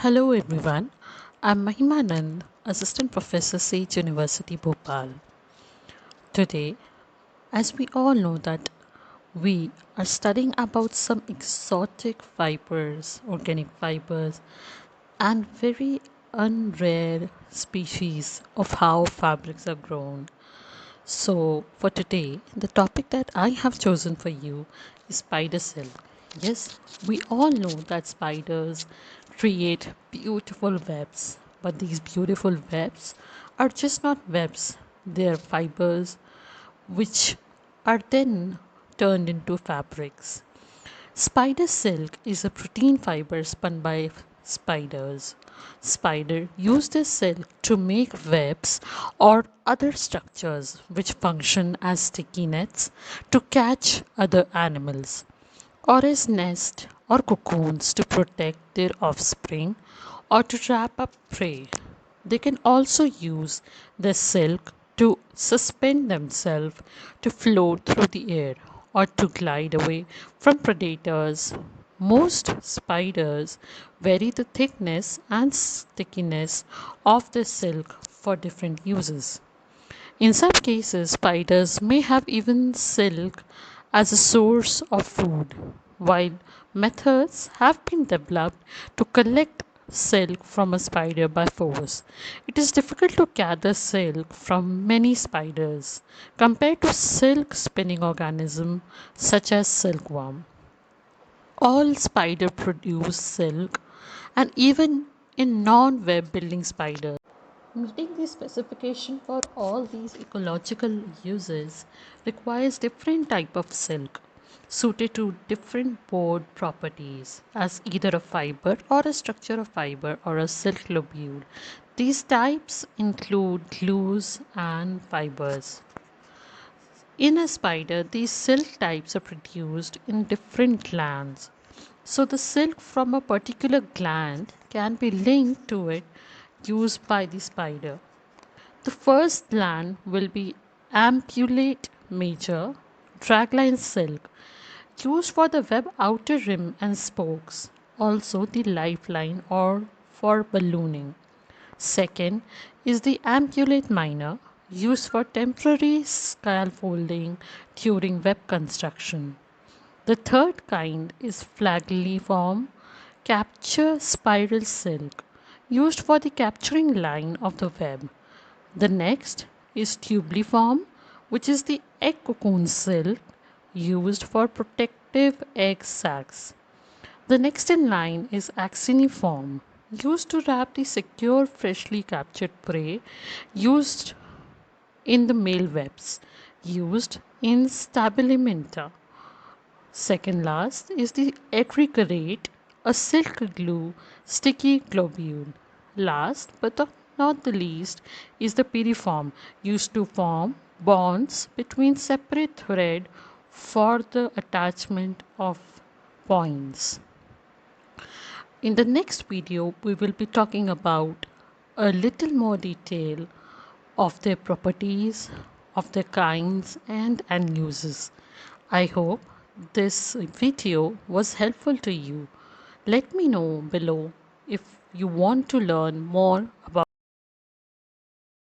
Hello everyone, I'm Mahimanand, Assistant Professor Sage University Bhopal. Today, as we all know that we are studying about some exotic fibers, organic fibers and very unrare species of how fabrics are grown. So, for today, the topic that I have chosen for you is spider silk. Yes, we all know that spiders create beautiful webs, but these beautiful webs are just not webs, they are fibers which are then turned into fabrics. Spider silk is a protein fiber spun by spiders. Spider use this silk to make webs or other structures which function as sticky nets to catch other animals, or as nest or cocoons to protect their offspring or to trap up prey. They can also use the silk to suspend themselves, to float through the air, or to glide away from predators. Most spiders vary the thickness and stickiness of the silk for different uses. In some cases, spiders may have even silk as a source of food, while methods have been developed to collect silk from a spider by force. It is difficult to gather silk from many spiders compared to silk spinning organisms such as silkworm. All spider produce silk, and even in non-web building spiders, meeting the specification for all these ecological uses requires different type of silk suited to different board properties as either a fiber or a structure of fiber or a silk globule. These types include glues and fibers. In a spider, these silk types are produced in different glands. So the silk from a particular gland can be linked to it used by the spider. The first gland will be ampullate major dragline silk, used for the web outer rim and spokes, also the lifeline or for ballooning. Second is the ampullate minor, used for temporary scaffolding during web construction. The third kind is flagelliform capture spiral silk, used for the capturing line of the web. The next is tubuliform, which is the egg cocoon silk used for protective egg sacs. The next in line is actiniform, used to wrap the secure freshly captured prey, used in the male webs, used in stabilimenta. Second last is the aggregate, a silk glue sticky globule. Last but not the least is the piriform, used to form bonds between separate thread for the attachment of points. In the next video, we will be talking about a little more detail of their properties, of their kinds and uses. I hope this video was helpful to you. Let me know below if you want to learn more about